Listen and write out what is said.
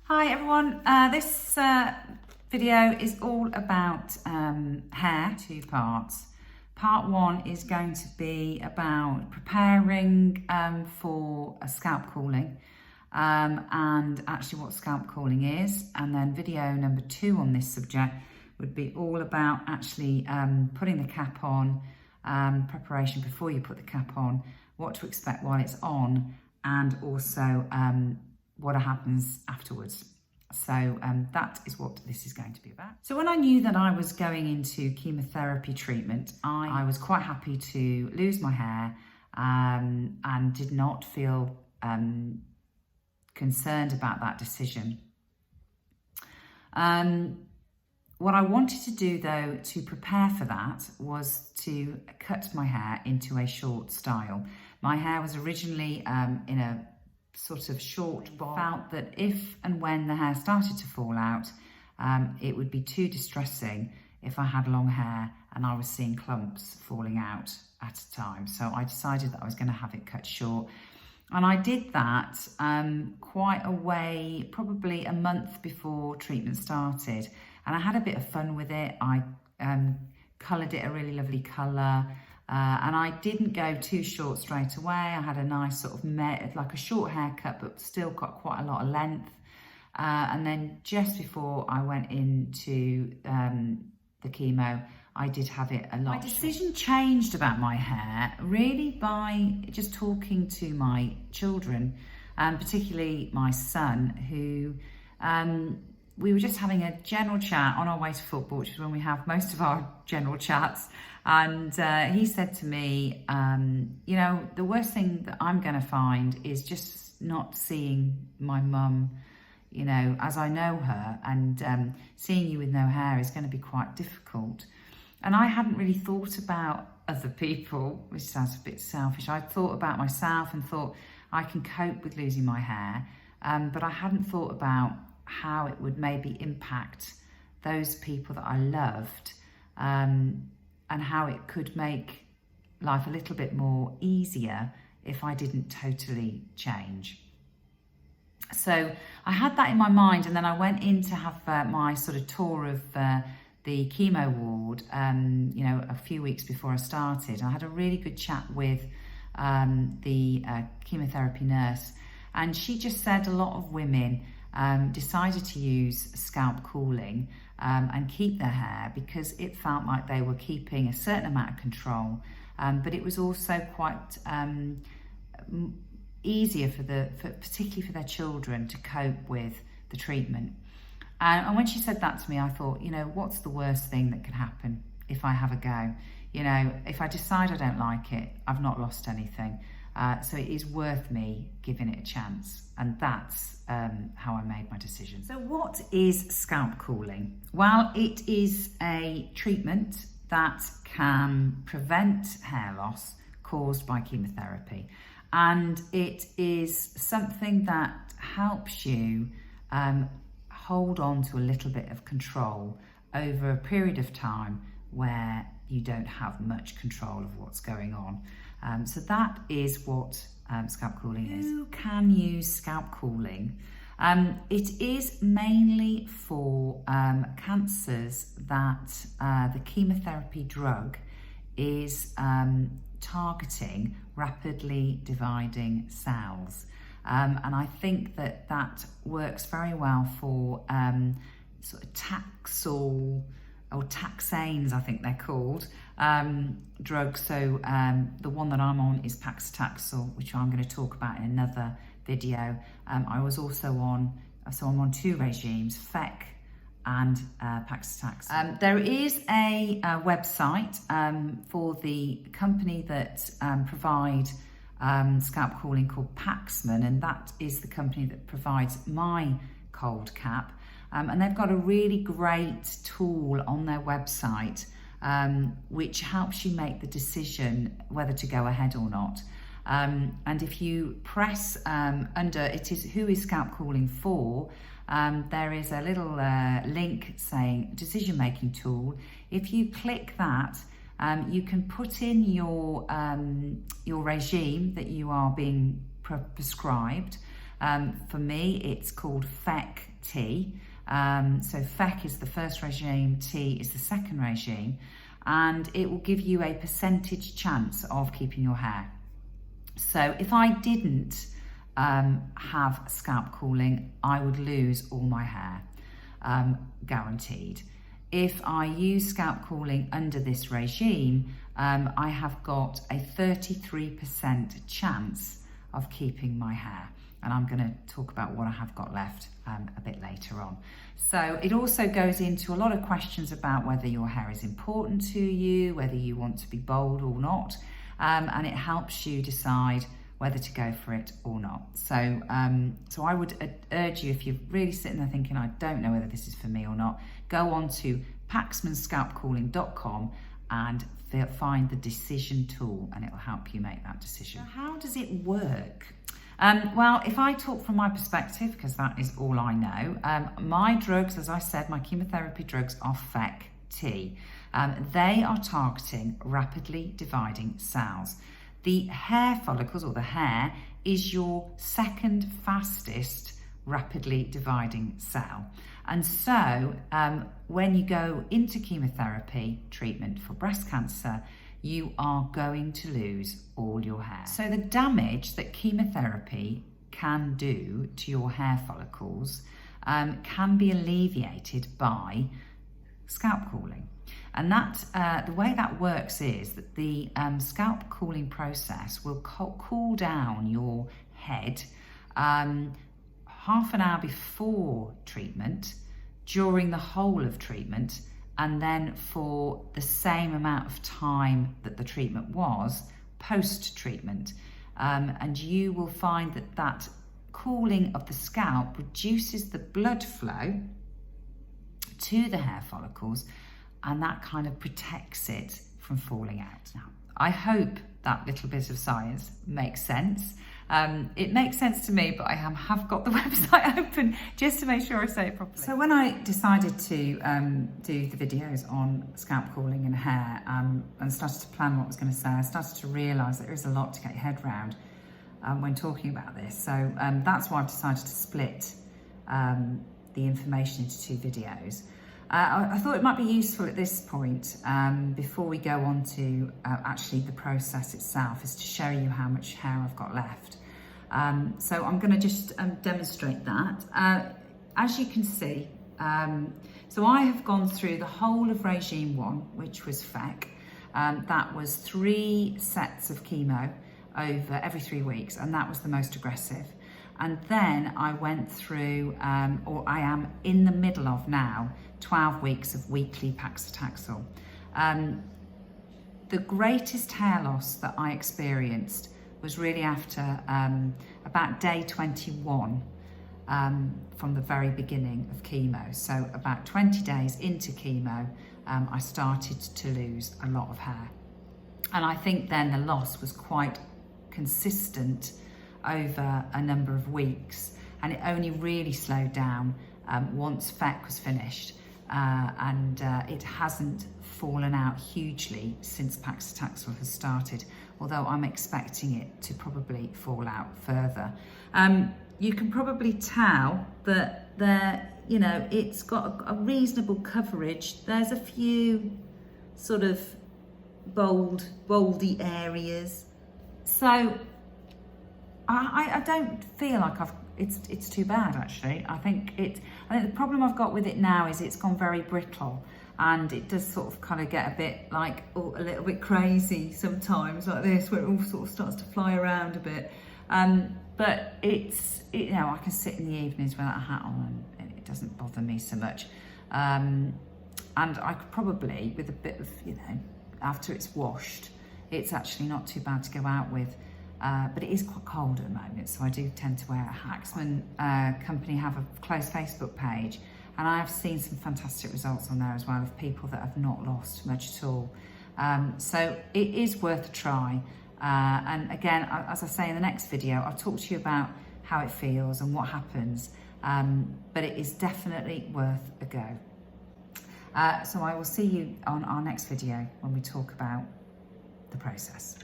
Hi everyone, this video is all about hair, two parts. Part one is going to be about preparing for a scalp cooling and actually what scalp cooling is, and then video number two on this subject would be all about actually putting the cap on, preparation before you put the cap on, what to expect while it's on, and also what happens afterwards. So that is what this is going to be about. So when I knew that I was going into chemotherapy treatment, I was quite happy to lose my hair and did not feel concerned about that decision. What I wanted to do though to prepare for that was to cut my hair into a short style. My hair was originally in a sort of short bob. Felt that if and when the hair started to fall out, it would be too distressing if I had long hair and I was seeing clumps falling out at a time. So I decided that I was going to have it cut short. And I did that quite a way, probably a month before treatment started. And I had a bit of fun with it. I coloured it a really lovely colour. And I didn't go too short straight away. I had a nice sort of like a short haircut, but still got quite a lot of length. And then just before I went into the chemo, I did have it a lot. My decision changed about my hair really by just talking to my children, particularly my son, who we were just having a general chat on our way to football, which is when we have most of our general chats. And he said to me, you know, the worst thing that I'm going to find is just not seeing my mum, you know, as I know her, and seeing you with no hair is going to be quite difficult. And I hadn't really thought about other people, which sounds a bit selfish. I thought about myself and thought I can cope with losing my hair, but I hadn't thought about how it would maybe impact those people that I loved, and how it could make life a little bit more easier if I didn't totally change. So I had that in my mind, and then I went in to have my sort of tour of the chemo ward, you know, a few weeks before I started. I had a really good chat with the chemotherapy nurse, and she just said a lot of women decided to use scalp cooling and keep their hair because it felt like they were keeping a certain amount of control, but it was also quite easier particularly for their children to cope with the treatment. And when she said that to me, I thought, you know, what's the worst thing that could happen if I have a go? You know, if I decide I don't like it, I've not lost anything. So it is worth me giving it a chance. And that's how I made my decision. So what is scalp cooling? Well, it is a treatment that can prevent hair loss caused by chemotherapy. And it is something that helps you hold on to a little bit of control over a period of time where you don't have much control of what's going on. So that is what scalp cooling is. Who can use scalp cooling? It is mainly for cancers that the chemotherapy drug is targeting rapidly dividing cells. And I think that that works very well for sort of Taxol or taxanes, I think they're called, drugs. So the one that I'm on is Taxol, which I'm going to talk about in another video. I was also on, so I'm on two regimes, FEC and Paxman. There is a website for the company that provide scalp cooling called Paxman, and that is the company that provides my cold cap. And they've got a really great tool on their website which helps you make the decision whether to go ahead or not. And if you press under it is who is scalp cooling for, there is a little link saying decision making tool. If you click that, you can put in your regime that you are being prescribed, For me, it's called FEC-T. So FEC is the first regime, T is the second regime, and it will give you a percentage chance of keeping your hair. So if I didn't have scalp cooling, I would lose all my hair, guaranteed. If I use scalp cooling under this regime, I have got a 33% chance of keeping my hair. And I'm going to talk about what I have got left a bit later on. So it also goes into a lot of questions about whether your hair is important to you, whether you want to be bold or not, and it helps you decide whether to go for it or not. So so I would urge you, if you're really sitting there thinking, I don't know whether this is for me or not, go on to paxmanscalpcooling.com and find the decision tool, and it will help you make that decision. So how does it work? Well, if I talk from my perspective, because that is all I know, my drugs, as I said, my chemotherapy drugs are FEC-T. They are targeting rapidly dividing cells. The hair follicles, or the hair, is your second fastest rapidly dividing cell. And so when you go into chemotherapy treatment for breast cancer, you are going to lose all your hair. So the damage that chemotherapy can do to your hair follicles can be alleviated by scalp cooling. And that the way that works is that the scalp cooling process will cool down your head half an hour before treatment, during the whole of treatment, and then for the same amount of time that the treatment was post-treatment. And you will find that that cooling of the scalp reduces the blood flow to the hair follicles, and that kind of protects it from falling out. Now, I hope that little bit of science makes sense. It makes sense to me, but I have got the website open just to make sure I say it properly. So when I decided to do the videos on scalp cooling and hair and started to plan what I was going to say, I started to realise that there is a lot to get your head around when talking about this. So that's why I've decided to split the information into two videos. I thought it might be useful at this point, before we go on to actually the process itself, is to show you how much hair I've got left. So I'm going to just demonstrate that. As you can see, so I have gone through the whole of regime 1, which was FEC. That was 3 sets of chemo over every 3 weeks, and that was the most aggressive. And then I went through, or I am in the middle of now, 12 weeks of weekly paclitaxel. The greatest hair loss that I experienced was really after about day 21 from the very beginning of chemo. So about 20 days into chemo, I started to lose a lot of hair. And I think then the loss was quite consistent over a number of weeks, and it only really slowed down once FEC was finished, and it hasn't fallen out hugely since paclitaxel has started, although I'm expecting it to probably fall out further. You can probably tell that there, you know, it's got a reasonable coverage. There's a few sort of boldy areas, so I don't feel like it's too bad, actually. I think the problem I've got with it now is it's gone very brittle, and it does sort of kind of get a bit like a little bit crazy sometimes, like this, where it all sort of starts to fly around a bit. But you know, I can sit in the evenings without a hat on, and it doesn't bother me so much. And I could probably, with a bit of, you know, after it's washed, it's actually not too bad to go out with. But it is quite cold at the moment, so I do tend to wear a hat. Paxman company have a closed Facebook page, and I have seen some fantastic results on there as well of people that have not lost much at all. So it is worth a try. And again, as I say in the next video, I'll talk to you about how it feels and what happens, but it is definitely worth a go. So I will see you on our next video when we talk about the process.